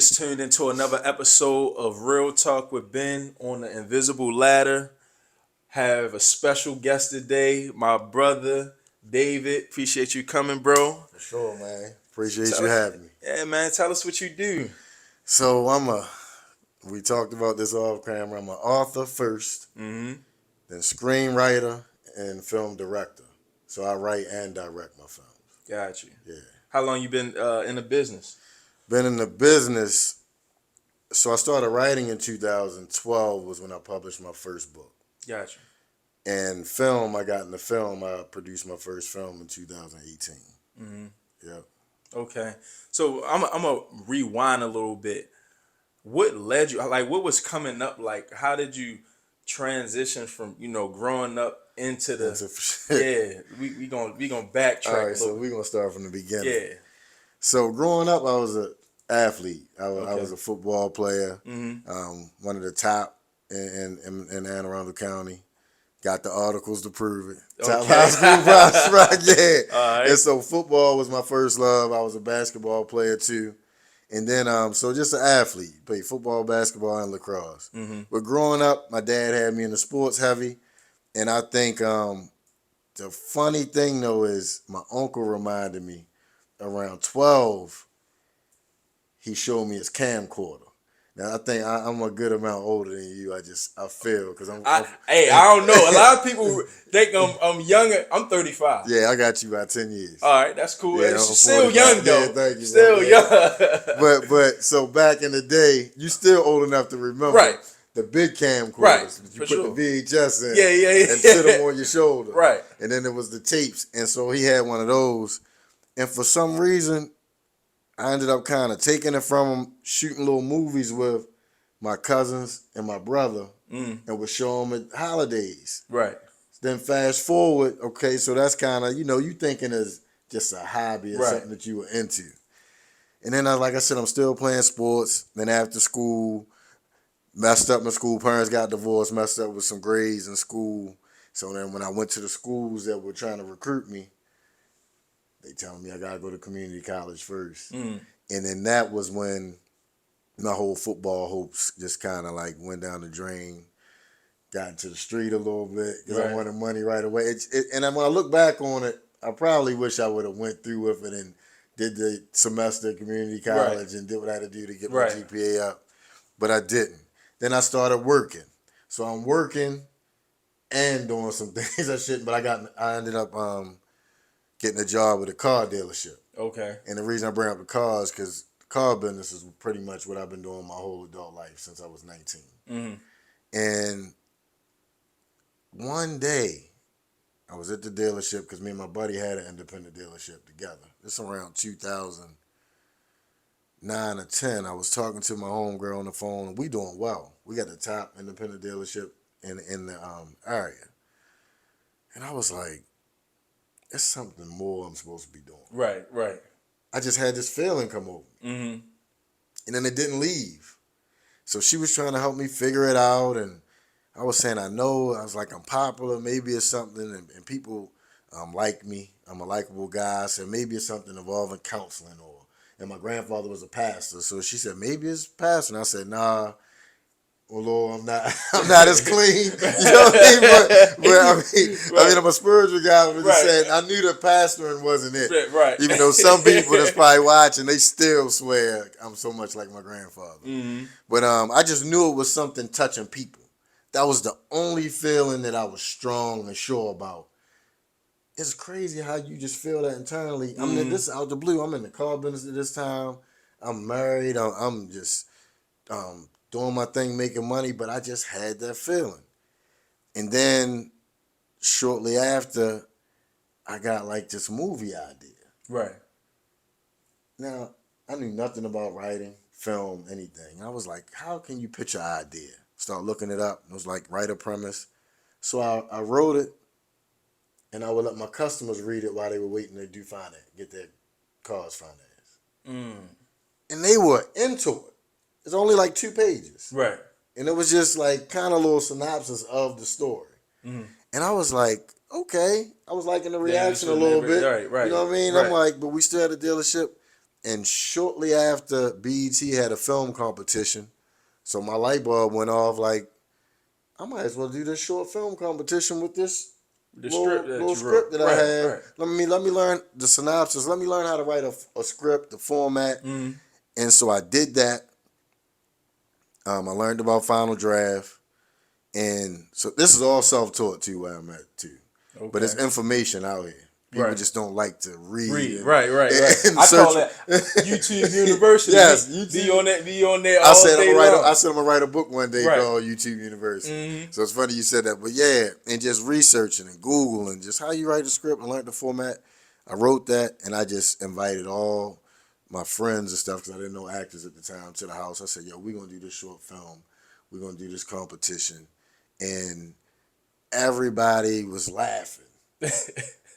Just tuned into another episode of Real Talk with Ben on the Invisible Ladder. Have a special guest today, my brother David. Appreciate you coming, bro. For sure, man. Appreciate Tell, you having me. yeah, man. Tell us what you do. So we talked about this off camera. I'm an author first, Mm-hmm. then screenwriter and film director. So I write and direct my films. Got you. Yeah. How long you been in the business? Been in the business. So I started writing in 2012 was when I published my first book. Got And film, I got into film. I produced my first film in 2018. you. Mm-hmm. Yep. Okay. So I'm gonna rewind a little bit. What led you? Like, what was coming up? Like, how did you transition from growing up into the? Yeah, we gonna backtrack. All right, a so little. we're gonna start from the beginning. Yeah. So growing up, I was an athlete. I Okay. was a football player. Mm-hmm. One of the top in Anne Arundel County. Got the articles to prove it. Top Okay. high school prospect, yeah. All right. And so football was my first love. I was a basketball player too. And then, so just an athlete. Played football, basketball, and lacrosse. Mm-hmm. But growing up, my dad had me in the sports heavy. And I think the funny thing, though, is my uncle reminded me around 12, he showed me his camcorder. Now I think I'm a good amount older than you. I feel because I don't know. A lot of people think I'm younger. I'm 35. yeah, I got you by 10 years. All right, that's cool. Yeah, It's I'm still 45. young though. Yeah, thank you, Still man. young. But so back in the day, you still old enough to remember Right. the big camcorders. Right, You for put sure. the VHS in Yeah. and sit them on your shoulder. Right. And then there was the tapes. And so he had one of those. And for some reason, I ended up kind of taking it from him, shooting little movies with my cousins and my brother, and would show them at holidays. Right. Then fast forward, okay, so that's kind of, you thinking as just a hobby or Right. something that you were into. And then, like I said, I'm still playing sports. Then after school, messed up in school. Parents got divorced, messed up with some grades in school. So then when I went to the schools that were trying to recruit me, they telling me I got to go to community college first. Mm. And then that was when my whole football hopes just kind of like went down the drain. Got into the street a little bit because Right. I wanted money right away. And then when I look back on it, I probably wish I would have went through with it and did the semester at community college and did what I had to do to get my Right. GPA up. But I didn't. Then I started working. So I'm working and doing some things I shouldn't. But I ended up getting a job with a car dealership. Okay. And the reason I bring up the cars because car business is pretty much what I've been doing my whole adult life since I was 19. Mm-hmm. And one day, I was at the dealership because me and my buddy had an independent dealership together. This around 2009 or 10. I was talking to my homegirl on the phone, and we doing well. We got the top independent dealership in the area. And I was like, there's something more I'm supposed to be doing. Right. I just had this feeling come over me. Mm-hmm. And then it didn't leave. So she was trying to help me figure it out. And I was saying, I was like, I'm popular. Maybe it's something. And people like me. I'm a likable guy. So maybe it's something involving counseling. And my grandfather was a pastor. So she said, maybe it's pastor. And I said, nah. Well, Lord, I'm not as clean. You know what I mean? But I'm a spiritual guy. But just saying, I knew the pastoring wasn't it. Right. Even though some people that's probably watching, they still swear I'm so much like my grandfather. Mm-hmm. But I just knew it was something touching people. That was the only feeling that I was strong and sure about. It's crazy how you just feel that internally. I mean, this is out the blue. I'm in the car business at this time. I'm married. I'm just doing my thing, making money, but I just had that feeling. And then shortly after, I got like this movie idea. Right. Now, I knew nothing about writing, film, anything. I was like, how can you pitch an idea? Start looking it up. It was like, write a premise. So I wrote it, and I would let my customers read it while they were waiting to do finance, get their cars financed. And they were into it. It's only like 2 pages. Right. And it was just like kind of a little synopsis of the story. And I was like, okay. I was liking the reaction a little bit. Right. You know what I mean? Right. I'm like, but we still had a dealership. And shortly after, BET had a film competition. So my light bulb went off like, I might as well do this short film competition with this The little, script that little you wrote. script that I Right, had. right. Let me learn the synopsis. Let me learn how to write a script, the format. Mm-hmm. And so I did that. I learned about Final Draft. And so this is all self-taught too, where I'm at too. Okay. But it's information out here. People Right. just don't like to read. And, Right. and I search. call that YouTube University. Yes, Be on there I all said day I'm long. gonna write a book one day Right. called YouTube University. Mm-hmm. So it's funny you said that, but yeah, and just researching and Google and just how you write a script and learn the format. I wrote that, and I just invited all my friends and stuff because I didn't know actors at the time to the house. I said, "Yo, we're gonna do this short film. We're gonna do this competition," and everybody was laughing.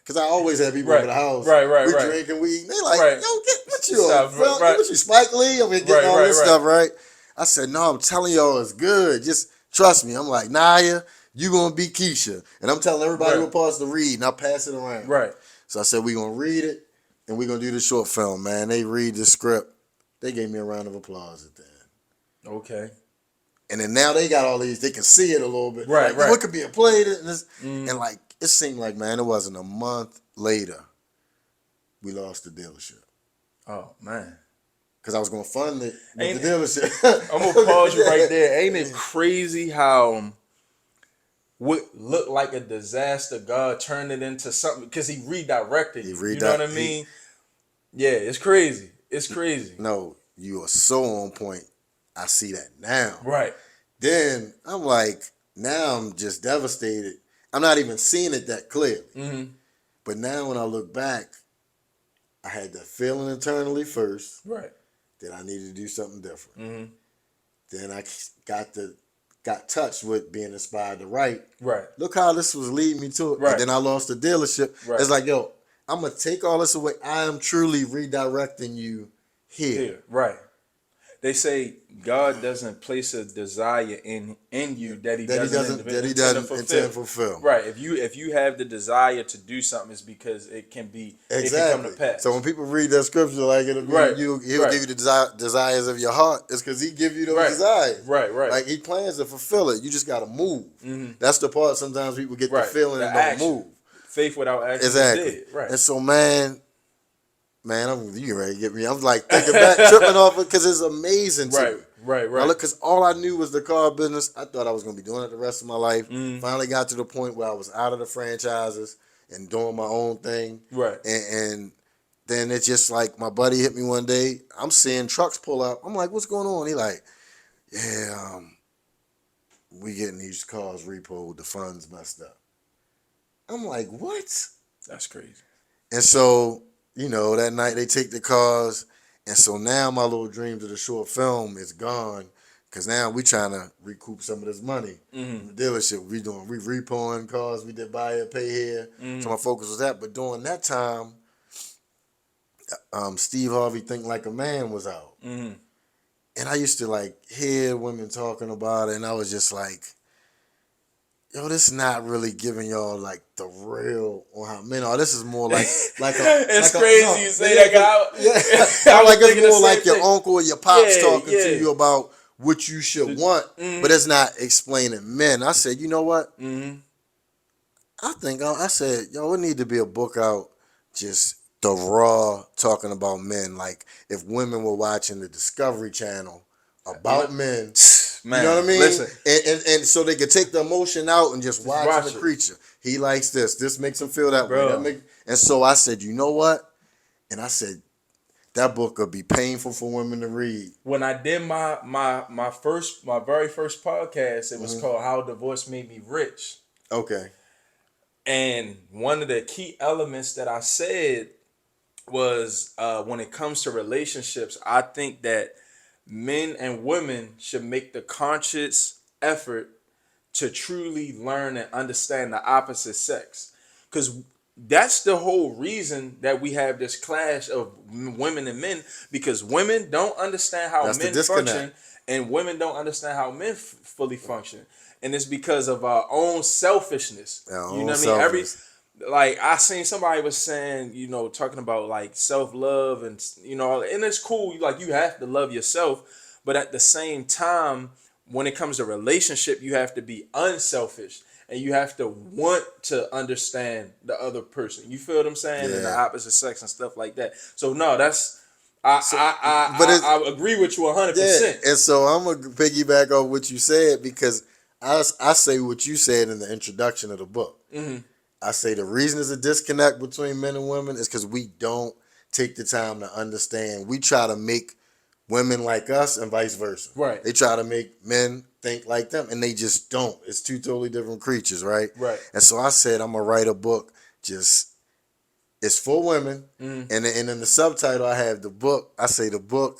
Cause I always had people over the house. Right. We drinking, we eating. They like, Right. yo, get what you Stop, on? right. What you, Spike Lee? I mean, getting all this stuff, right? I said, no, I'm telling y'all it's good. Just trust me. I'm like, Naya, you gonna be Keisha. And I'm telling everybody what parts to read, and I'll pass it around. Right. So I said, we gonna read it, and we gonna do the short film, man. They read the script. They gave me a round of applause at the end. Okay. And then now they got all these, they can see it a little bit. Right, like, right. What could be a play? And like, it seemed like, man, it wasn't a month later, we lost the dealership. Oh, man. Because I was going to fund it with the dealership. I'm going to pause you right there. Ain't it crazy how what looked like a disaster, God turned it into something because he redirected you. You know what I mean? Yeah, it's crazy. It's crazy. No, you are so on point. I see that now. Right. Then I'm like, now I'm just devastated. I'm not even seeing it that clearly. Mm-hmm. But now when I look back, I had that feeling internally first. Right. That I needed to do something different. Mm-hmm. Then I got touched with being inspired to write. Right. Look how this was leading me to it. Right. And then I lost the dealership. Right. It's like, yo, I'm going to take all this away. I am truly redirecting you here. Right. They say God doesn't place a desire in you that he doesn't intend to fulfill. Right. If you have the desire to do something, it's because it can be exactly. It can come to pass. So when people read that scripture, like it'll be he'll give you the desires of your heart. It's because he give you those desires. Right. Like he plans to fulfill it. You just got to move. Mm-hmm. That's the part. Sometimes people get the feeling and don't move. Faith without action exactly. is dead. Right. And so, man, you ready to get me? I'm like thinking back, tripping off it because it's amazing to me. Right. Because all I knew was the car business. I thought I was going to be doing it the rest of my life. Finally got to the point where I was out of the franchises and doing my own thing. Right. And then it's just like my buddy hit me one day. I'm seeing trucks pull up. I'm like, what's going on? He like, yeah, we getting these cars repoed. The funds messed up. I'm like, what? That's crazy. And so, that night they take the cars. And so now my little dreams of the short film is gone because now we trying to recoup some of this money from the dealership. We repoing cars. We did buy here, pay here. So my focus was that. But during that time, Steve Harvey Think Like a Man was out. Mm-hmm. And I used to like hear women talking about it. And I was just like, yo, this is not really giving y'all like the real on how men are. This is more like it's like crazy you say that, guy. Yeah, like it's more like your uncle or your pops talking to you about what you should want, but it's not explaining men. I said, you know what? I said, yo, it need to be a book out, just the raw talking about men. Like if women were watching the Discovery Channel about men. Man, you know what I mean? Listen. And so they could take the emotion out and just watch the creature. He likes this. This makes him feel that way. And so I said, you know what? And I said, that book would be painful for women to read. When I did my very first podcast, it was called How Divorce Made Me Rich. Okay. And one of the key elements that I said was when it comes to relationships, I think that men and women should make the conscious effort to truly learn and understand the opposite sex. Because that's the whole reason that we have this clash of women and men, because women don't understand how men function and women don't understand how men fully function. And it's because of our own selfishness. You know what I mean? like I seen somebody was saying, talking about like self love and and it's cool. Like you have to love yourself, but at the same time, when it comes to relationship, you have to be unselfish and you have to want to understand the other person. You feel what I'm saying? And the Yeah. opposite sex and stuff like that. So no, that's I So, I but I, I, I agree with you yeah, 100%. and so I'm gonna piggyback off what you said because I say what you said in the introduction of the book. I say the reason there's a disconnect between men and women is because we don't take the time to understand. We try to make women like us and vice versa. Right. They try to make men think like them, and they just don't. It's two totally different creatures, right? Right. And so I said I'm gonna write a book. Just it's for women, Mm. and in the subtitle I have the book. I say the book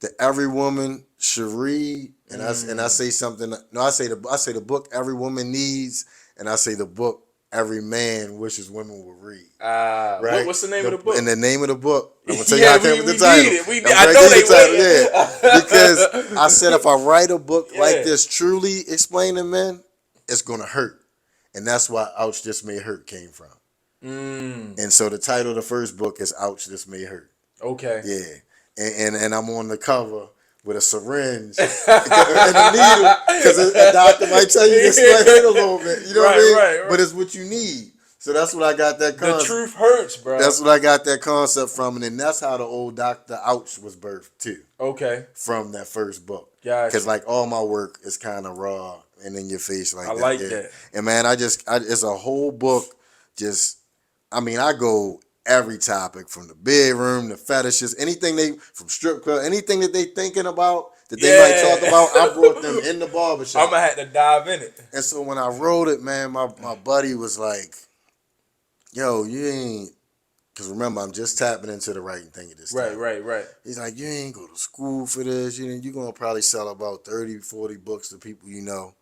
that every woman should read, and I say something. No, I say the book every woman needs, and I say the book every man wishes women would read. Right? What's the name of the book? And the name of the book, I'm gonna tell you how Yeah, I came we up with the need title. it. We need, I'm I gonna know give they you the title, waiting. yeah. Because I said if I write a book Yeah. like this, truly explaining men, it's gonna hurt, and that's why "Ouch, This May Hurt" came from. And so the title of the first book is "Ouch, This May Hurt." Okay. Yeah, and I'm on the cover with a syringe and a needle because a doctor might tell you this might hurt a little bit. You know what I mean? Right. But it's what you need. So that's what I got that The concept. truth hurts, bro. That's what I got that concept from, and then that's how the old Dr. Ouch was birthed too, Okay. from that first book. Gotcha. Because like all my work is kind of raw and in your face like I that. like yeah. that. And man, it's a whole book. I go every topic from the bedroom, the fetishes, from strip club, anything that they thinking about that they might talk about. I brought them in the barbershop. I'm gonna have to dive in it. And so when I wrote it, man, my buddy was like, "Yo, you ain't." Because remember, I'm just tapping into the writing thing at this time. Right. He's like, you ain't go to school for this. You're going to probably sell about 30, 40 books to people you know.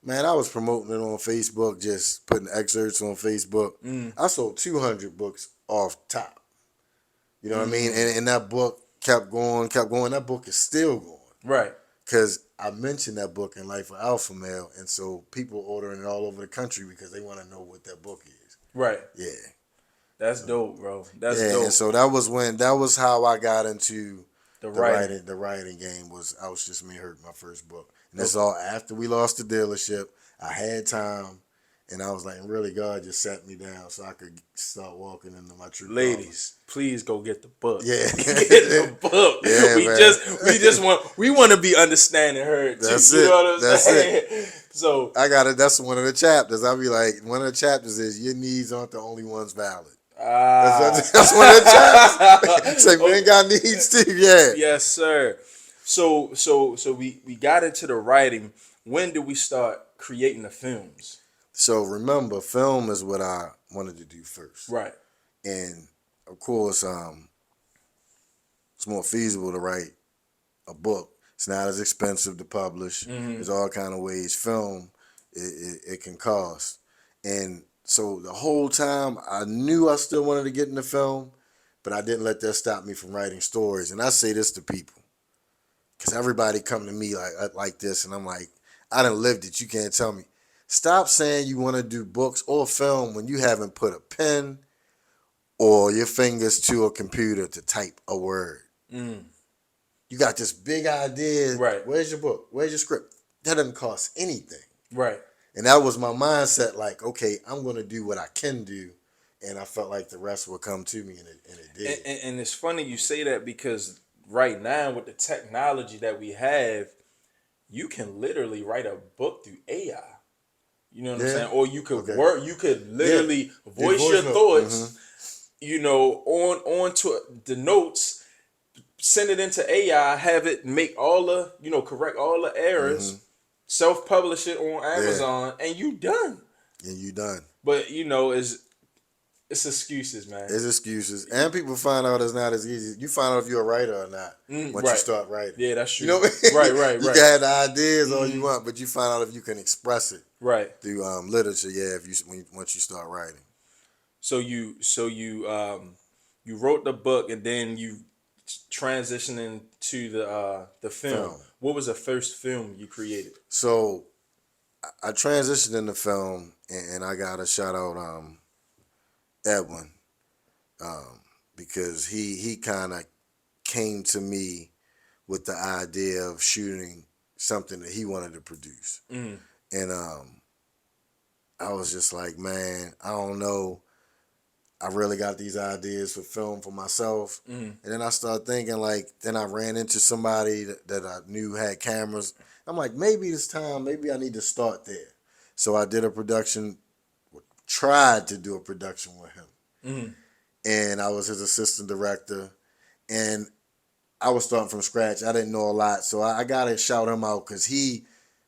Man, I was promoting it on Facebook, just putting excerpts on Facebook. I sold 200 books off top. You know what I mean? And that book kept going. That book is still going. Right. Because I mentioned that book in Life of Alpha Male, and so people ordering it all over the country because they want to know what that book is. Right. Yeah. That's dope, bro. That's dope. And so that was how I got into the writing. The writing game. Was "Ouch, This May Hurt," my first book, and that's all after we lost the dealership. I had time, and I was like, really, God just sat me down so I could start walking into my true. Ladies, please go get the book. Yeah, get the book. Yeah, we want to be understanding her too. That's you it. know what I'm That's saying? it. So I got it. That's one of the chapters. I'll be like, one of the chapters is your needs aren't the only ones valid. That's one of the chapters. Say men got needs too. Yeah. Yes, sir. So we got into the writing. When did we start creating the films? So remember, film is what I wanted to do first. Right. And of course, it's more feasible to write a book. It's not as expensive to publish. There's all kind of ways. Film, it can cost. And so the whole time, I knew I still wanted to get into film, but I didn't let that stop me from writing stories. And I say this to people, because everybody come to me like this, and I'm like, I done lived it. You can't tell me. Stop saying you want to do books or film when you haven't put a pen or your fingers to a computer to type a word. You got this big idea. Right. Where's your book? Where's your script? That doesn't cost anything. Right. And that was my mindset, like, okay, I'm going to do what I can do. And I felt like the rest would come to me, and it did. And it's funny you say that because right now with the technology that we have, you can literally write a book through AI. You know what I'm saying? Or you could you could literally voice your thoughts, onto the notes, send it into AI, have it make all the, correct all the errors, self-publish it on Amazon, and you done. And you done. But it's excuses, man. It's excuses. And people find out it's not as easy. You find out if you're a writer or not once you start writing. Yeah, that's true. You know what I mean? Right. You can have the ideas all you want, but you find out if you can express it. Right. Through literature, once you start writing. So you wrote the book and then you transitioned into the film. What was the first film you created? So I transitioned into film, and I got a shout out Edwin, because he kind of came to me with the idea of shooting something that he wanted to produce, Mm. and I was just like, man, I don't know. I really got these ideas for film for myself. Mm. And then I started thinking, like, then I ran into somebody that I knew had cameras. I'm like, maybe it's time, maybe I need to start there. So I did a production, tried to do a production with him. Mm. And I was his assistant director. And I was starting from scratch. I didn't know a lot. So I got to shout him out because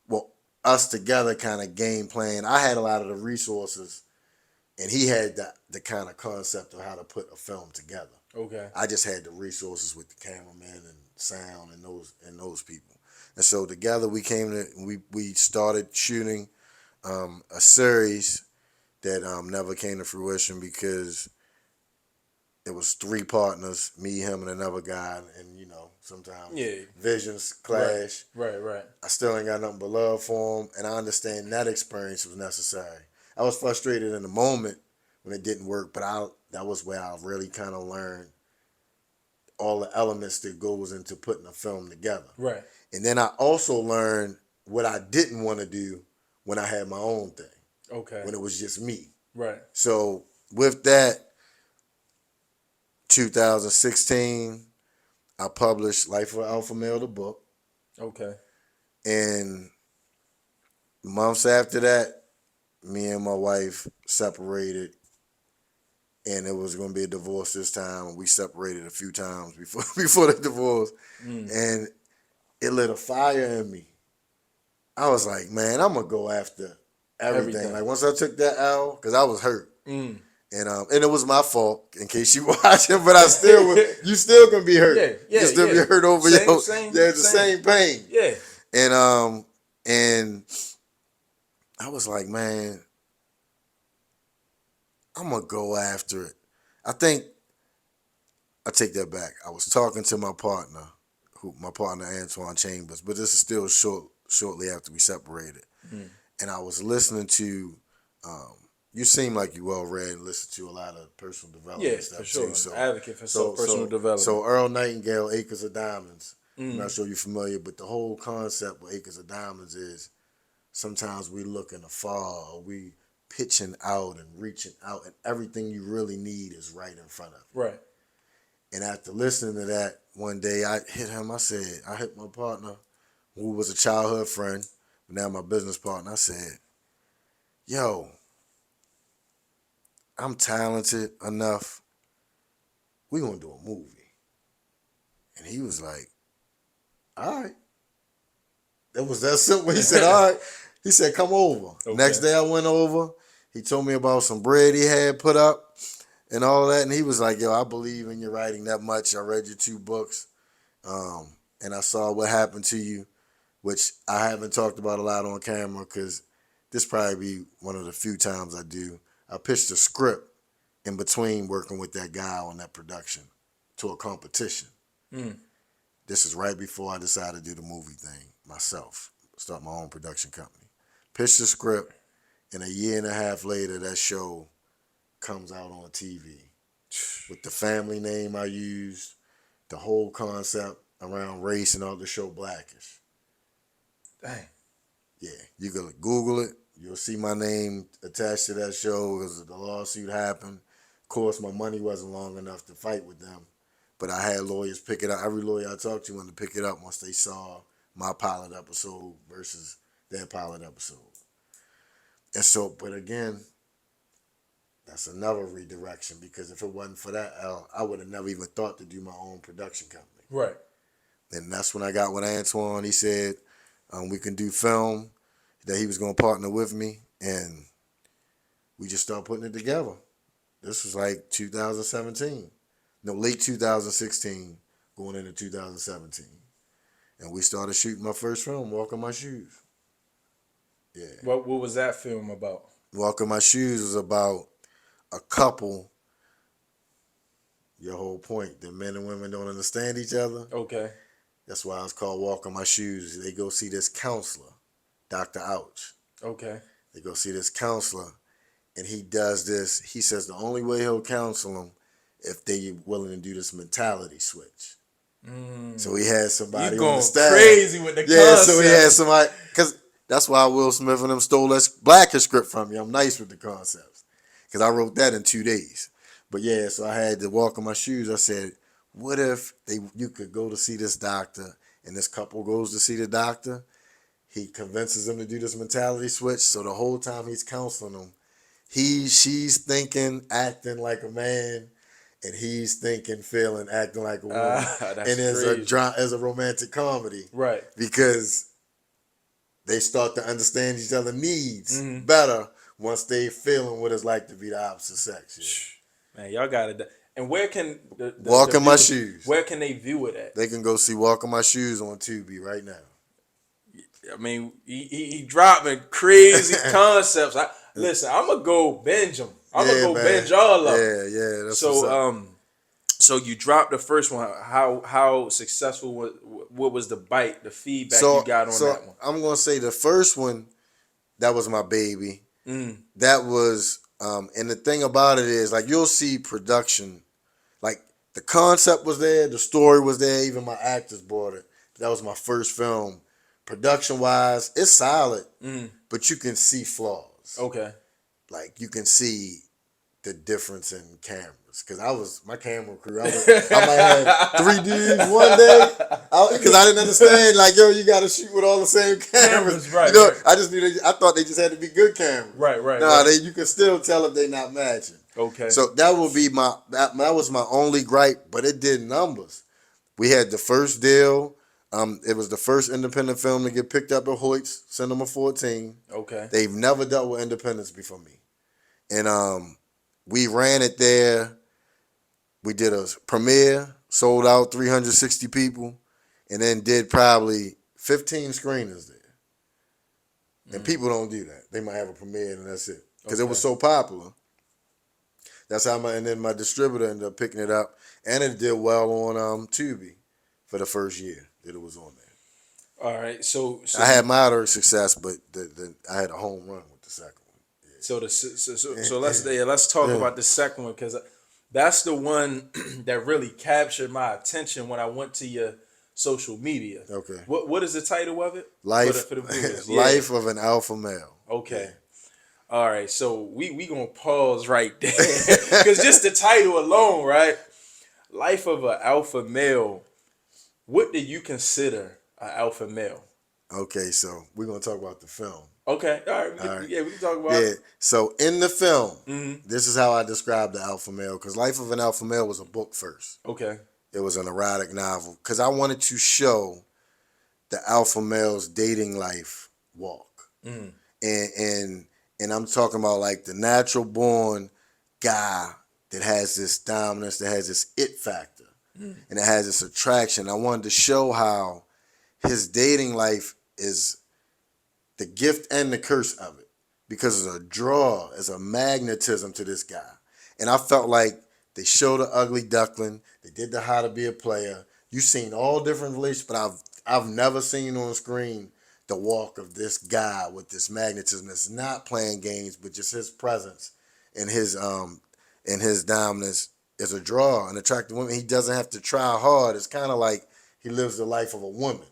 well, us together kind of game plan. I had a lot of the resources and he had the kind of concept of how to put a film together. Okay. I just had the resources with the cameraman and sound and those people. And so together we started shooting a series that never came to fruition because it was three partners, me, him, and another guy, and sometimes Yeah. visions clash. Right. I still ain't got nothing but love for him, and I understand that experience was necessary. I was frustrated in the moment when it didn't work, but that was where I really kind of learned all the elements that goes into putting a film together. Right. And then I also learned what I didn't want to do when I had my own thing, Okay. when it was just me. Right. So with that, 2016, I published Life of Alpha Male, the book. Okay. And months after that, me and my wife separated, and it was going to be a divorce this time. We separated a few times before the divorce, and it lit a fire in me. I was like, man, I'm gonna go after everything. Like once I took that L, because I was hurt, and it was my fault. In case you watching, but you still can be hurt. Yeah. You still be hurt over the same pain. Yeah. And I was like, man, I'm gonna go after it. I think I take that back. I was talking to my partner Antoine Chambers, but this is still shortly after we separated, and I was listening to. You seem like you well read and listen to a lot of personal development stuff for sure. too. So, Advocate for personal development. So Earl Nightingale, Acres of Diamonds. I'm not sure you're familiar, but the whole concept with Acres of Diamonds is sometimes we looking afar, or we pitching out and reaching out, and everything you really need is right in front of you. Right. And after listening to that, one day I hit him. I hit my partner, who was a childhood friend, but now my business partner. I said, yo, I'm talented enough. We gonna do a movie. And he was like, all right. That was that simple. He said, all right. He said, come over. Okay. Next day I went over. He told me about some bread he had put up and all that. And he was like, yo, I believe in your writing that much. I read your 2 books. And I saw what happened to you, which I haven't talked about a lot on camera because this probably be one of the few times I do. I pitched a script in between working with that guy on that production to a competition. This is right before I decided to do the movie thing myself, start my own production company. Pitched the script, and a year and a half later, that show comes out on TV with the family name I used, the whole concept around race and all the show Blackish. Dang. Yeah, you can Google it. You'll see my name attached to that show because the lawsuit happened. Of course, my money wasn't long enough to fight with them, but I had lawyers pick it up. Every lawyer I talked to wanted to pick it up once they saw my pilot episode versus their pilot episode. And so, but again, that's another redirection because if it wasn't for that, I would have never even thought to do my own production company. Right. And that's when I got with Antoine. He said we can do film, that he was going to partner with me, and we just started putting it together. This was like 2017. No, late 2016, going into 2017. And we started shooting my first film, Walk in My Shoes. Yeah. What was that film about? Walk in My Shoes was about a couple. Your whole point, that men and women don't understand each other. Okay. That's why it's called Walk in My Shoes. They go see this counselor, Dr. Ouch. Okay. They go see this counselor, and he does this. He says the only way he'll counsel them if they willing to do this mentality switch. So he had somebody You on the going staff. crazy with the Yeah, so he concept. had somebody, because that's why Will Smith and them stole that Blackish script from me. I'm nice with the concepts, because I wrote that in 2 days. But yeah, so I had to walk in my shoes. I said, what if you could go to see this doctor, and this couple goes to see the doctor. He convinces them to do this mentality switch. So the whole time he's counseling them, she's thinking, acting like a man, and he's thinking, feeling, acting like a woman. That's And crazy. as a romantic comedy, Right. because they start to understand each other's needs better once they feeling what it's like to be the opposite sex. Yeah. Man, y'all got it. And where can Walk in my viewers- shoes. Where can they view it at? They can go see Walk in My Shoes on Tubi right now. I mean, he dropping crazy concepts. Listen, I'm gonna go binge them. I'm gonna go man. binge all of them. Yeah. That's what's up. So you dropped the first one. How successful was? What was the bite? The feedback you got on that one? I'm gonna say the first one, that was my baby. That was, and the thing about it is, like, you'll see production, like the concept was there, the story was there, even my actors bought it. That was my first film. Production wise, it's solid, but you can see flaws. Okay. Like, you can see the difference in cameras. Because my camera crew, I might have 3 dudes one day. Because I didn't understand, like, yo, you got to shoot with all the same cameras. Right, you know, right. I thought they just had to be good cameras. Right. Nah, you can still tell if they not matching. Okay. So that would be that was my only gripe, but it did numbers. We had the first deal. It was the first independent film to get picked up at Hoyts, Cinema 14. Okay. They've never dealt with independents before me. And we ran it there. We did a premiere, sold out 360 people, and then did probably 15 screeners there. And people don't do that. They might have a premiere and that's it. Because it was so popular. That's how and then my distributor ended up picking it up. And it did well on Tubi for the first year that it was on there. All right. So I had moderate success, but I had a home run with the second one. Yeah. So let's talk about the second one, because that's the one that really captured my attention when I went to your social media. Okay. What is the title of it? Life, for the viewers. Life of an Alpha Male. Okay. All right. So we gonna pause right there, because just the title alone, right? Life of an Alpha Male. What do you consider an alpha male? Okay, so we're gonna talk about the film. Okay, all right. Yeah, we can talk about it. So in the film, this is how I describe the alpha male, because Life of an Alpha Male was a book first. Okay. It was an erotic novel, because I wanted to show the alpha male's dating life walk. And I'm talking about, like, the natural born guy that has this dominance, that has this it factor, and it has this attraction. I wanted to show how his dating life is the gift and the curse of it, because it's a draw, it's a magnetism to this guy. And I felt like they showed the ugly duckling, they did the How to Be a Player. You've seen all different relationships, but I've never seen on screen the walk of this guy with this magnetism that's not playing games, but just his presence and his dominance is a draw and attractive women. He doesn't have to try hard. It's kind of like he lives the life of a woman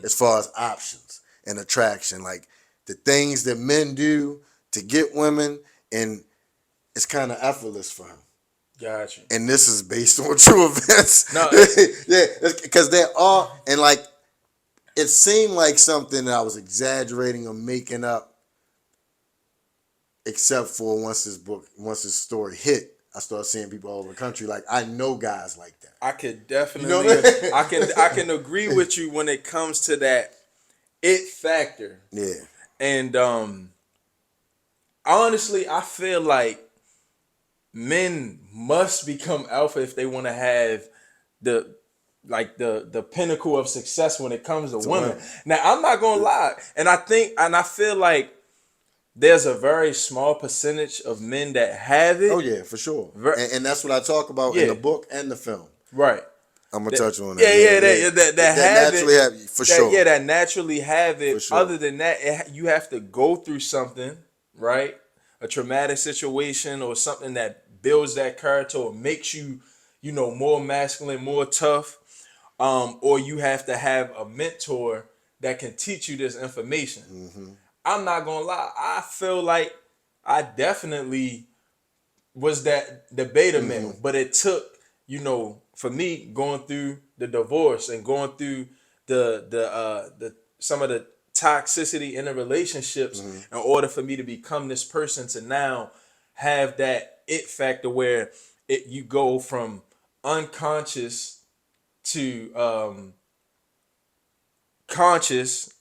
as far as options and attraction, like the things that men do to get women, and it's kind of effortless for him. Gotcha. And this is based on true events. No, yeah, because there are, and like, it seemed like something that I was exaggerating or making up, except for once this story hit, I started seeing people all over the country. Like, I know guys like that. I could definitely, You know what I mean? I can agree with you when it comes to that it factor. Yeah. And honestly, I feel like men must become alpha if they want to have the pinnacle of success when it comes to women. Now, I'm not gonna lie, and I feel like there's a very small percentage of men that have it. Oh yeah, for sure. And that's what I talk about in the book and the film. Right. I'm gonna touch on that. That naturally have it, for sure. Yeah, that naturally have it. For sure. Other than that, you have to go through something, right? a traumatic situation or something that builds that character or makes you, more masculine, more tough, or you have to have a mentor that can teach you this information. I'm not gonna lie, I feel like I definitely was that the beta male, but it took, for me going through the divorce and going through the some of the toxicity in the relationships in order for me to become this person to now have that it factor where you go from unconscious to conscious,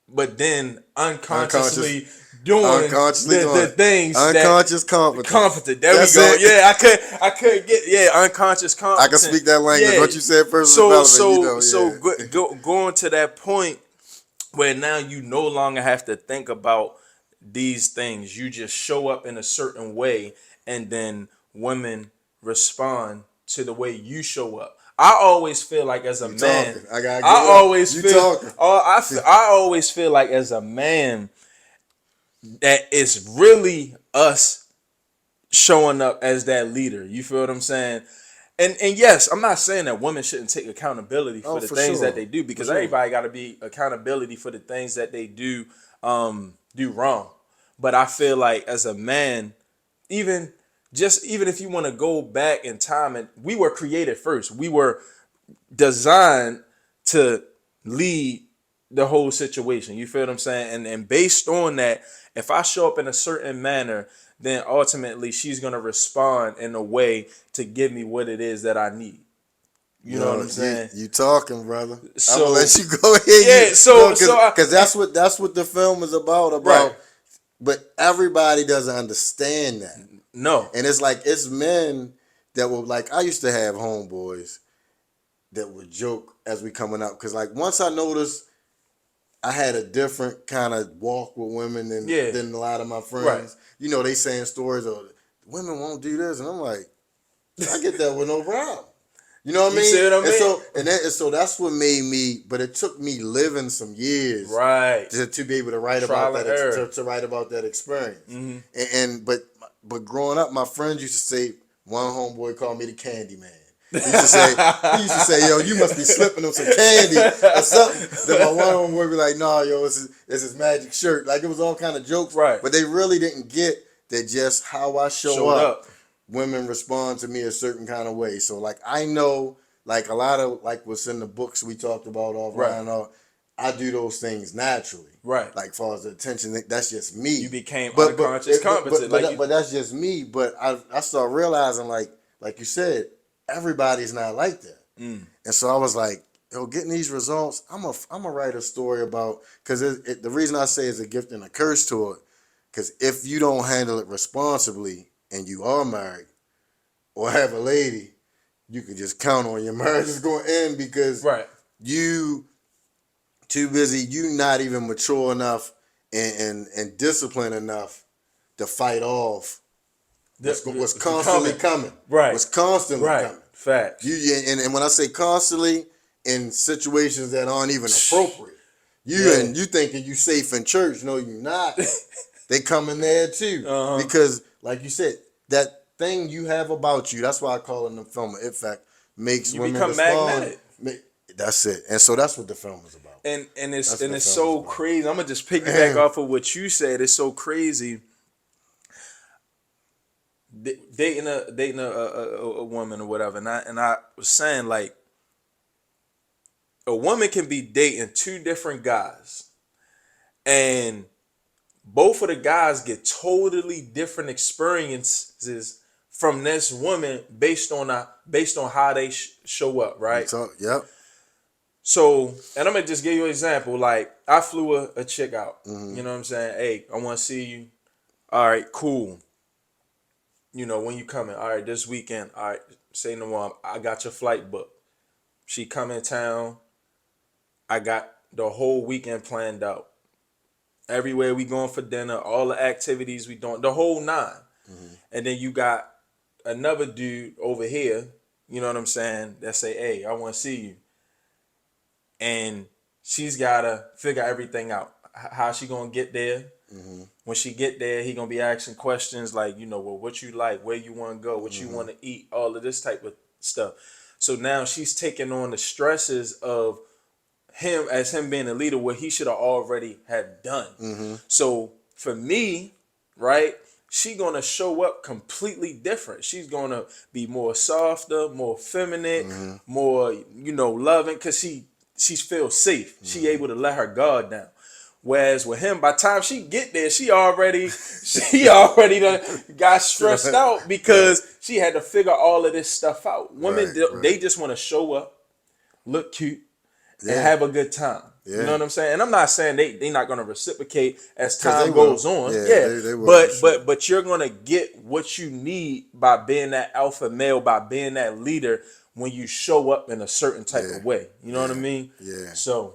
but then unconsciously doing the things unconscious that competence. competent. There That's we go. it. Yeah, I could get unconscious competent. I can speak that language. Yeah. What you said, personal development. Going to that point where now you no longer have to think about these things. You just show up in a certain way, and then women respond to the way you show up. I always feel like as a man, talking. I gotta I get up. always You feel, talking. I always feel like as a man that it's really us showing up as that leader. You feel what I'm saying? And yes, I'm not saying that women shouldn't take accountability for the things that they do, because everybody got to be accountability for the things that they do wrong. But I feel like as a man, even if you want to go back in time, and we were created first, we were designed to lead the whole situation. You feel what I'm saying? And based on that, if I show up in a certain manner, then ultimately she's gonna respond in a way to give me what it is that I need. You know what I'm saying? You talking, brother. So, I'm gonna let you go ahead. Yeah, because that's what the film is about. Right. But everybody doesn't understand that. No. And it's like, it's men that will, like, I used to have homeboys that would joke as we coming up, because like once I noticed I had a different kind of walk with women than a lot of my friends. Right. You know, they saying stories of women won't do this, and I'm like, I get that with no problem. You know what I mean? See what I mean? And so that's what made me. But it took me living some years, right, to be able to write Trial about and error. that, to write about that experience. But growing up, my friends used to say, one homeboy called me the candy man. He used to say, yo, you must be slipping on some candy or something. Then my one homeboy would be like, nah, yo, it's his magic shirt. Like, it was all kind of jokes. Right. But they really didn't get that just how I show up. Women respond to me a certain kind of way. So, like, I know, like, a lot of, like, what's in the books we talked about offline, I do those things naturally. Right. Like, as far as the attention, that's just me. You became unconscious competent. But that's just me. But I started realizing, like you said, everybody's not like that. And so I was like, yo, getting these results, I'm a write a story about, because the reason I say it's a gift and a curse to it, because if you don't handle it responsibly and you are married or have a lady, you can just count on your marriage is going to end, because you too busy, you not even mature enough and disciplined enough to fight off what's constantly coming. Right. What's constantly coming. Facts. And when I say constantly, in situations that aren't even appropriate. You thinking you safe in church. No, you're not. They come in there too. Because, like you said, that thing you have about you, that's why I call it in the film an it fact, makes women become respond. magnetic. That's it. And so that's what the film is about. And it's so crazy. I'm gonna just piggyback off of what you said. It's so crazy. Dating a woman or whatever, and I was saying, like, a woman can be dating two different guys, and both of the guys get totally different experiences from this woman based on how they show up, right? Yep. So, and I'm gonna just give you an example. Like, I flew a chick out. You know what I'm saying? Hey, I want to see you. All right, cool. You know, when you coming? All right, this weekend. All right, say no more. I got your flight booked. She come in town. I got the whole weekend planned out. Everywhere we going for dinner, all the activities we doing, the whole 9. And then you got another dude over here, you know what I'm saying, that say, hey, I want to see you. And she's got to figure everything out. How she going to get there? When she get there, he gonna be asking questions like, well, what you like, where you want to go, what you want to eat, all of this type of stuff. So now she's taking on the stresses of him being a leader, what he should have already had done. So for me, right, she gonna show up completely different. She's gonna be more softer, more feminine, more loving, because she's feel safe. She able to let her guard down. Whereas with him, by the time she get there, she already done got stressed out because she had to figure all of this stuff out. Women, they just want to show up, look cute, and have a good time. You know what I'm saying? And I'm not saying they not gonna reciprocate as time goes on. They will, but you're gonna get what you need by being that alpha male, by being that leader when you show up in a certain type of way. You know what I mean? Yeah. So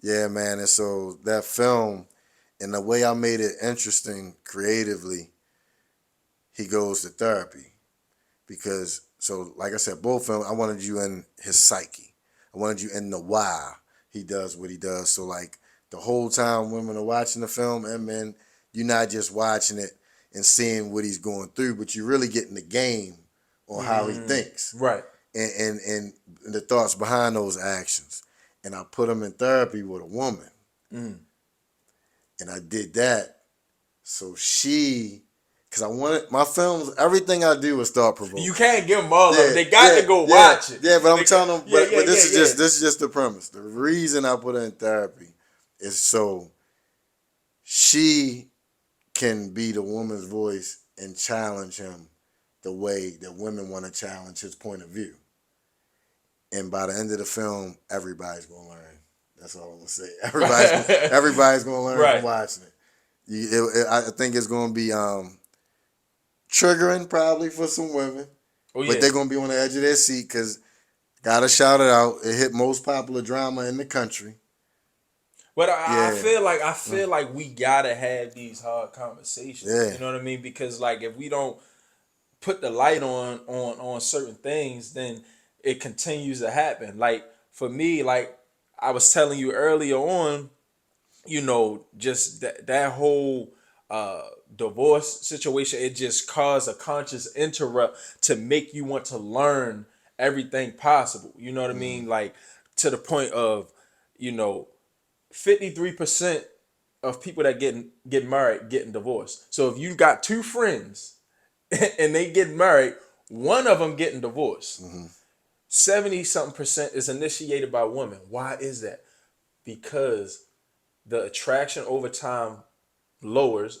yeah, man. And so that film, and the way I made it interesting creatively, he goes to therapy. Because, so like I said, both films, I wanted you in his psyche. I wanted you in the why he does what he does. So like the whole time women are watching the film and men, you're not just watching it and seeing what he's going through, but you're really getting the game on how he thinks. right. And the thoughts behind those actions. And I put him in therapy with a woman. And I did that so because I wanted my films, everything I do is thought provoking. You can't give them all of them. They got to go watch it. Yeah, but I'm telling them. But this is just the premise. The reason I put her in therapy is so she can be the woman's voice and challenge him the way that women want to challenge his point of view. And by the end of the film, everybody's gonna learn. That's all I'm gonna say. Everybody's gonna learn from watching it. I think it's gonna be triggering probably for some women, but they're gonna be on the edge of their seat because gotta shout it out. It hit most popular drama in the country. But I feel like we gotta have these hard conversations. You know what I mean? Because like if we don't put the light on certain things, then it continues to happen. Like for me, like I was telling you earlier on, just that whole divorce situation, it just caused a conscious interrupt to make you want to learn everything possible. You know what I mean? Like to the point of, 53% of people that get married getting divorced. So if you got two friends and they get married, one of them getting divorced. 70-something% is initiated by women. Why is that? Because the attraction over time lowers.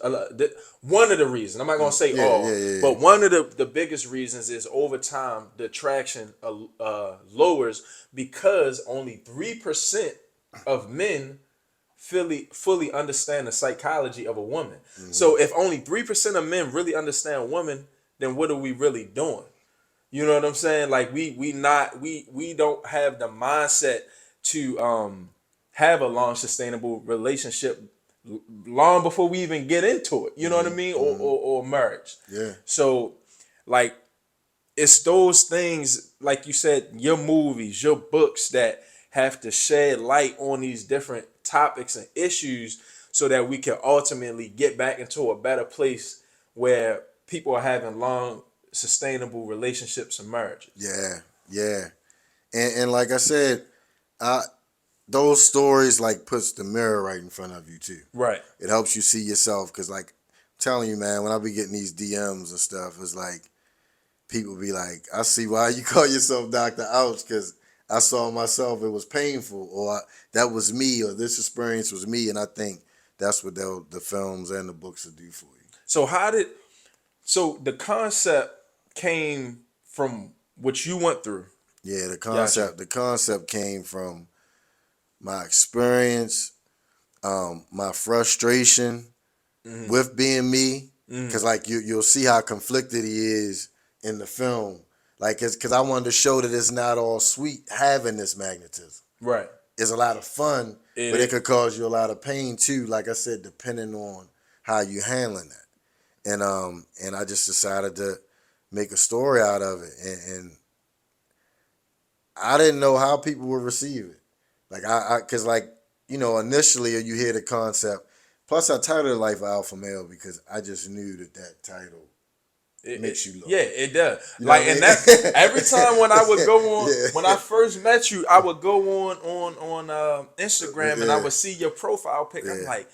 One of the reasons, I'm not gonna say all, but one of the biggest reasons is over time the attraction lowers because only 3% of men fully understand the psychology of a woman. So if only 3% of men really understand a woman, then what are we really doing? You know what I'm saying? Like we don't have the mindset to have a long sustainable relationship long before we even get into it. You know what I mean? Or marriage. Yeah. So like it's those things, like you said, your movies, your books that have to shed light on these different topics and issues so that we can ultimately get back into a better place where people are having long sustainable relationships and marriages. Yeah. And like I said, those stories like puts the mirror right in front of you too. Right. It helps you see yourself because like I'm telling you, man, when I be getting these DMs and stuff, it's like people be like, I see why you call yourself Dr. Ouch because I saw myself, it was painful, or that was me, or this experience was me, and I think that's what the films and the books will do for you. So the concept came from what you went through. Yeah, the concept came from my experience, my frustration with being me, because like you'll see how conflicted he is in the film, like because I wanted to show that it's not all sweet having this magnetism. Right. It's a lot of fun, but it could cause you a lot of pain too. Like I said, depending on how you handling that, and I just decided to make a story out of it, and I didn't know how people would receive it. Like because like initially you hear the concept. Plus, I titled it Life of Alpha Male because I just knew that title makes you look. Yeah, it does. You know Like, what I and mean? that every time when I would go on, Yeah. when I first met you, I would go on Instagram and I Yeah. would see your profile pic. I'm Yeah. like,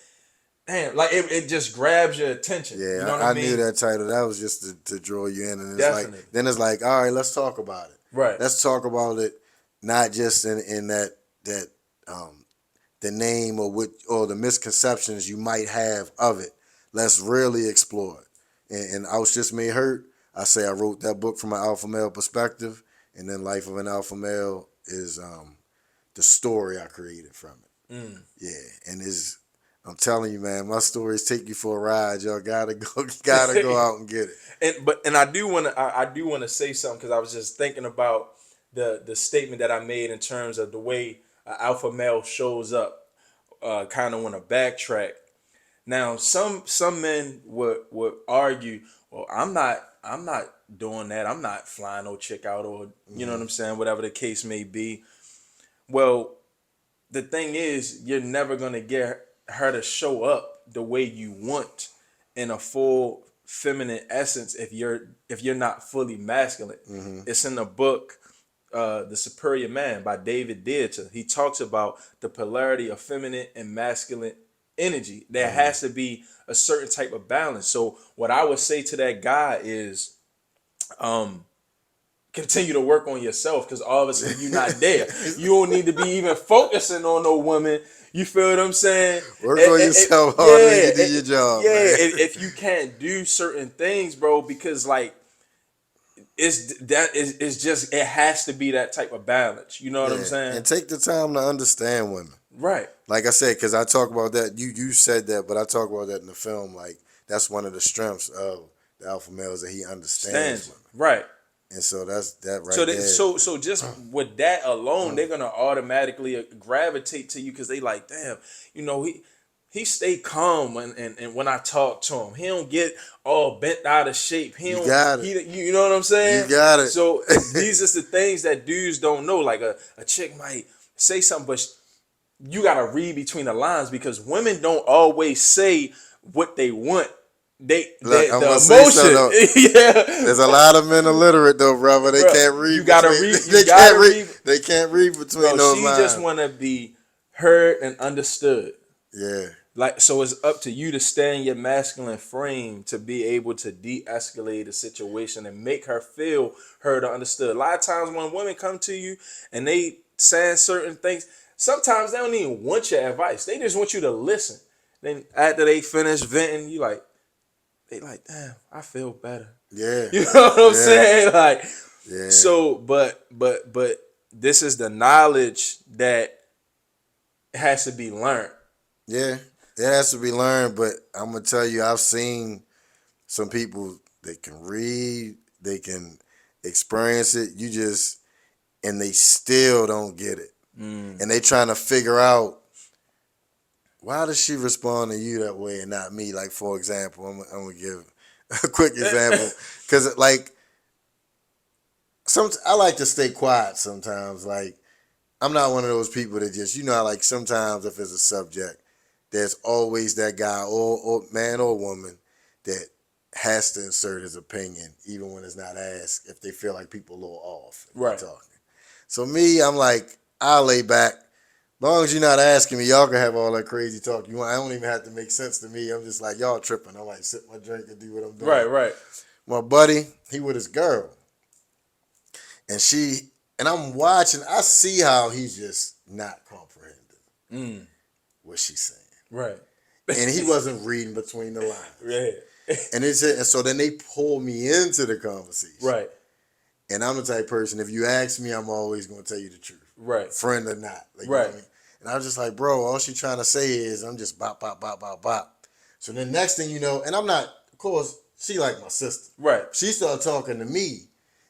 damn, like it just grabs your attention. Yeah, You know what I I mean? knew that title. That was just to draw you in, and it's Definitely. like then it's like, all right, let's talk about it. Right. Let's talk about it, not just in that the name or the misconceptions you might have of it. Let's really explore it. And Ouch Just May Hurt. I say I wrote that book from an alpha male perspective, and then Life of an Alpha Male is the story I created from it. Yeah, and I'm telling you, man, my stories take you for a ride. Y'all gotta go out and get it. And I do want to say something because I was just thinking about the statement that I made in terms of the way an alpha male shows up. Kind of want to backtrack. Now, some men would argue, well, I'm not doing that. I'm not flying no chick out, or you know what I'm saying, whatever the case may be. Well, the thing is, you're never gonna get her to show up the way you want in a full feminine essence if you're not fully masculine. It's in the book The Superior Man by David Dieter. He talks about the polarity of feminine and masculine energy. There has to be a certain type of balance. So what I would say to that guy is continue to work on yourself, because obviously you're not there. You don't need to be even focusing on no woman. You feel what I'm saying? Work on yourself harder than you do your job. Yeah, man. if you can't do certain things, bro, because like it's just it has to be that type of balance. You know what I'm saying? And take the time to understand women. Right. Like I said, because I talk about that. You said that, but I talk about that in the film. Like that's one of the strengths of the alpha male is that he understands women. Right. And so that's that right So there. so just with that alone, they're gonna automatically gravitate to you because they like, damn, you know, he stay calm and when I talk to him, he don't get all bent out of shape. He don't, got it. You know what I'm saying? You got it. So these are the things that dudes don't know. Like a chick might say something, but you gotta read between the lines because women don't always say what they want. The emotion. Yeah. There's a lot of men illiterate though, brother. They can't read. You gotta between, read. They can't read. They can't read between those she lines. just want to be heard and understood. Yeah. Like, so it's up to you to stay in your masculine frame to be able to de-escalate the situation and make her feel heard or understood. A lot of times when women come to you and they say certain things, sometimes they don't even want your advice. They just want you to listen. Then after they finish venting, they like, damn, I feel better. Yeah. You know what I'm saying? Like, yeah. So, but this is the knowledge that has to be learned. Yeah, it has to be learned, but I'm gonna tell you, I've seen some people that can read, they can experience it. And they still don't get it, and they trying to figure out why does she respond to you that way and not me? Like for example, I'm gonna give a quick example because like I like to stay quiet sometimes. Like I'm not one of those people that just like sometimes if it's a subject. There's always that guy or man or woman that has to insert his opinion, even when it's not asked, if they feel like people a little off. Right. Talking. So me, I'm like, I'll lay back. As long as you're not asking me, y'all can have all that crazy talk you want. I don't even have to make sense to me. I'm just like, y'all tripping. I like sip my drink and do what I'm doing. Right. My buddy, he with his girl. And I'm watching, I see how he's just not comprehending what she's saying. Right. And he wasn't reading between the lines. Yeah. And so then they pull me into the conversation. Right. And I'm the type of person, if you ask me, I'm always going to tell you the truth. Right. Friend or not. Like, right. You know what I mean? And I was just like, bro, all she trying to say is I'm just bop, bop, bop, bop, bop. So then next thing you know, and I'm not, of course, she like my sister. Right. She started talking to me.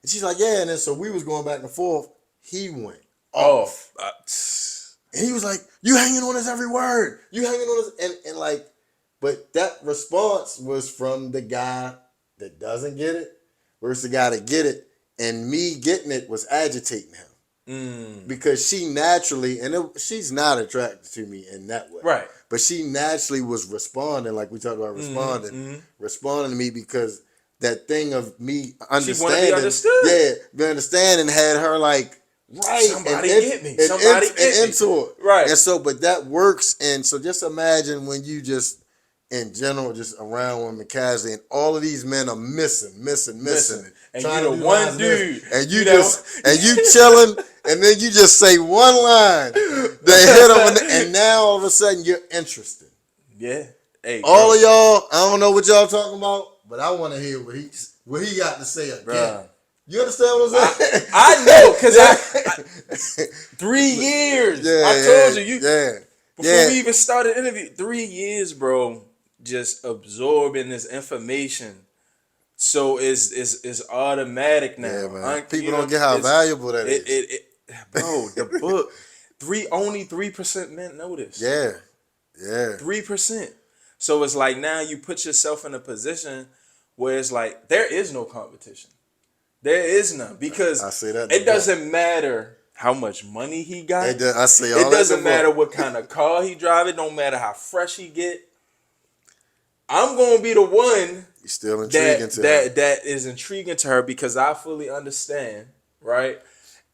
And she's like, yeah. And then so we was going back and forth. He went off. And he was like, you hanging on his every word. You hanging on his... And like, but that response was from the guy that doesn't get it versus the guy that get it. And me getting it was agitating him. because she naturally, she's not attracted to me in that way. Right. But she naturally was responding, like we talked about responding to me because that thing of me understanding. She wanted to be understood. Yeah, the understanding had her like, right. Somebody get me. Somebody get me. Into it. Right. And so, but that works. And so just imagine when you just, in general, just around women casually, and all of these men are missing. And you the one dude. And you chilling, and then you just say one line that hit them, and now all of a sudden you're interested. Yeah. Hey, all of y'all, I don't know what y'all talking about, but I want to hear what he got to say again. Bruh. You understand what I'm saying? I know, because 3 years. Yeah, I told you. Before we we even started the interview, 3 years, bro, just absorbing this information. So it's automatic now. Yeah, man. People don't get how valuable that is. Bro, the book, only 3% men know this. Yeah. 3%. So it's like now you put yourself in a position where it's like there is no competition. There is none, because I say that it doesn't matter how much money he got. It doesn't matter what kind of car he drive. It don't matter how fresh he get. I'm gonna be the one. You're still intriguing to her. That is intriguing to her because I fully understand, right?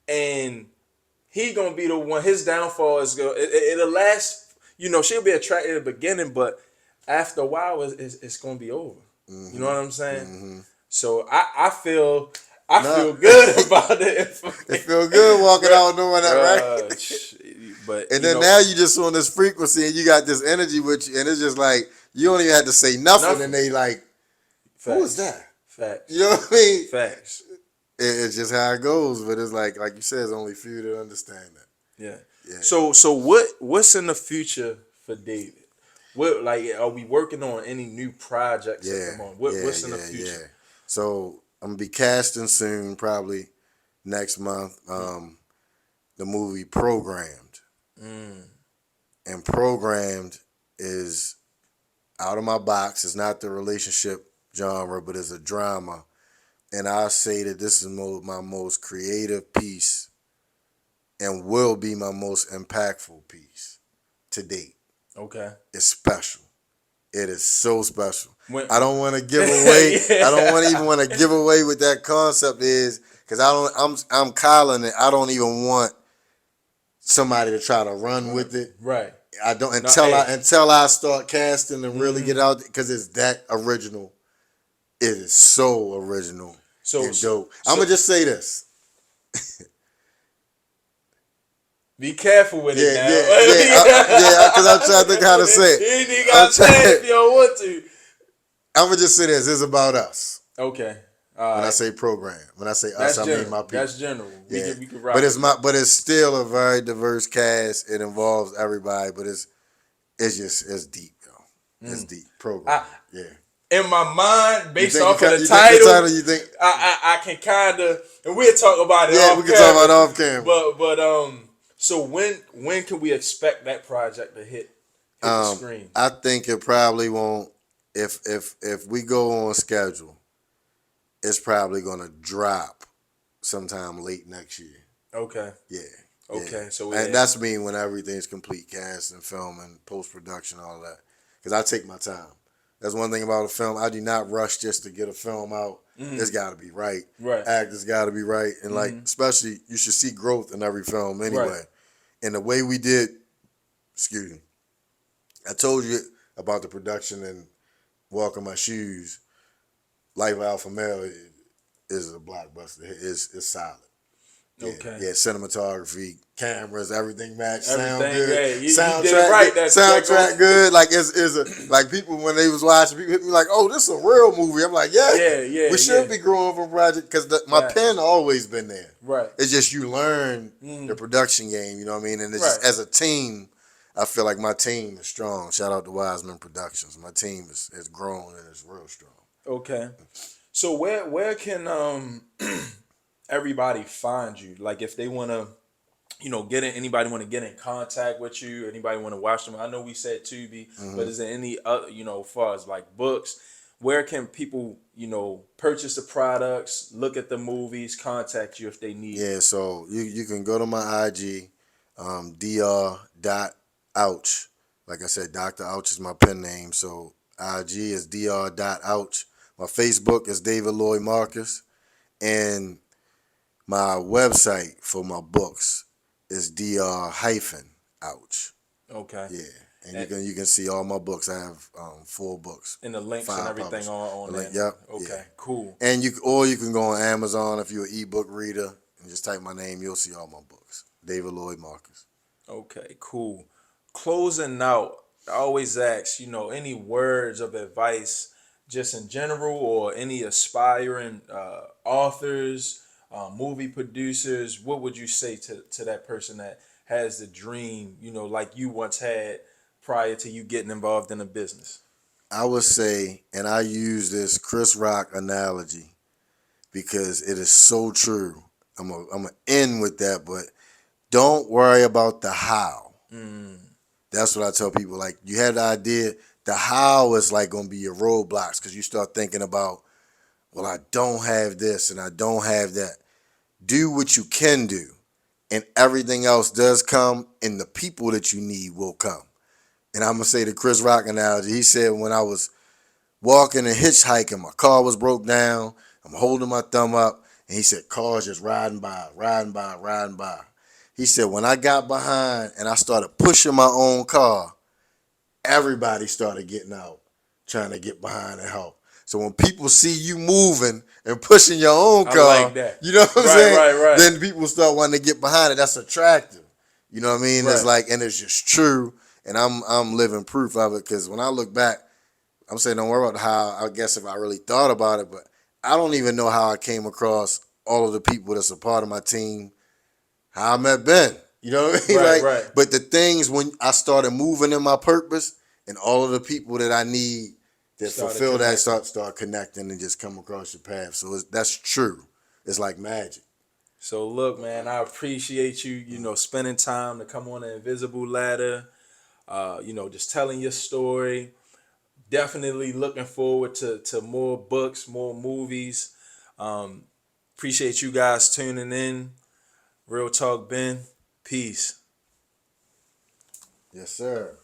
And he gonna be the one. His downfall is it'll last. You know, she'll be attracted at the beginning, but after a while, it's gonna be over. You know what I'm saying? So I feel good about the information. It feel good walking out knowing that, right? But and then now you just on this frequency and you got this energy with you, and it's just like you don't even have to say nothing. And they like, who is that? Facts. You know what I mean? Facts. It's just how it goes, but it's like you said, there's only few that understand that. Yeah. So what's in the future for David? What, like, are we working on any new projects at the moment? What's in the future? Yeah. So I'm gonna be casting soon, probably next month. The movie Programmed. And Programmed is out of my box. It's not the relationship genre, but it's a drama. And I say that this is my most creative piece and will be my most impactful piece to date. Okay. It's special. It is so special. I don't want to give away. I don't even want to give away what that concept is, because I'm calling it. I don't even want somebody to try to run with it. Right. I don't until I start casting and really get out, because it's that original. It is so original and dope. I'm gonna just say this. Be careful with it now. Because I'm trying to think how to say it. You gotta say it if you don't want to. I'm gonna just say this. It's about us. Okay. When I say program, when I say us, I mean my people. That's general. Yeah. We can rock. But it's still a very diverse cast. It involves everybody, but it's deep, yo. It's deep. Program. In my mind, based off of the title, you think I can kind of, and we'll talk about it. Yeah, we can talk about it off camera. But so when can we expect that project to hit the screen? I think it probably won't. If we go on schedule, it's probably gonna drop sometime late next year. Okay. Yeah. Okay. Yeah. So and that's me when everything's complete, cast and film and post production, all that. Because I take my time. That's one thing about a film. I do not rush just to get a film out. It's got to be right. Right. Actors got to be right, and like especially you should see growth in every film anyway. Right. And the way we did, excuse me, I told you about the production and Walk in My Shoes. Life of Alpha Male is a blockbuster. It's solid. Yeah, okay. Yeah, cinematography, cameras, everything match, sound everything, good. Yeah, soundtrack, you did it right. Soundtrack good. Like like people when they was watching, people hit me like, "Oh, this is a real movie." I'm like, "Yeah, we should be growing from project," because my pen always been there. Right. It's just you learn the production game. You know what I mean? And it's just, as a team, I feel like my team is strong. Shout out to Wiseman Productions. My team has grown and is real strong. Okay. So where can everybody find you? Like if they want to, anybody want to get in contact with you, anybody want to watch them? I know we said Tubi, but is there any other, as far as like books, where can people, purchase the products, look at the movies, contact you if they need it? Yeah, so you can go to my IG, dr.ouch. Like I said, Dr. Ouch is my pen name. So IG is dr.ouch. My Facebook is David Lloyd Marcus. And my website for my books is dr-ouch. Okay. Yeah. And And, you can see all my books. I have 4 books, and the links and 5 everything published. on The link, there. yep, Okay, yeah. cool. And you can go on Amazon if you're an ebook reader and just type my name. You'll see all my books. David Lloyd Marcus. Okay, cool. Closing out, I always ask, any words of advice just in general or any aspiring authors, movie producers, what would you say to that person that has the dream, like you once had prior to you getting involved in a business? I would say, and I use this Chris Rock analogy because it is so true. I'm gonna end with that, but don't worry about the how. That's what I tell people. Like, you had the idea, the how is like gonna be your roadblocks because you start thinking about, well, I don't have this and I don't have that. Do what you can do, and everything else does come, and the people that you need will come. And I'm gonna say the Chris Rock analogy. He said when I was walking and hitchhiking, my car was broke down. I'm holding my thumb up, and he said cars just riding by, riding by, riding by. He said when I got behind and I started pushing my own car, everybody started getting out, trying to get behind and help. So when people see you moving and pushing your own I car, like that. you know what I'm Right, saying? right, right. Then people start wanting to get behind it. That's attractive. You know what I mean? It's Right. like, and it's just true. And I'm living proof of it because when I look back, I'm saying don't worry about how, I guess if I really thought about it, but I don't even know how I came across all of the people that's a part of my team, how I met Ben. You know what I mean? Right, Like, right. but the things when I started moving in my purpose and all of the people that I need that Started fulfill that connecting. start connecting and just come across your path. So that's true. It's like magic. So look, man, I appreciate you, spending time to come on the Invisible Ladder, just telling your story. Definitely looking forward to more books, more movies. Um, Appreciate you guys tuning in. Real Talk Ben. Peace. Yes, sir.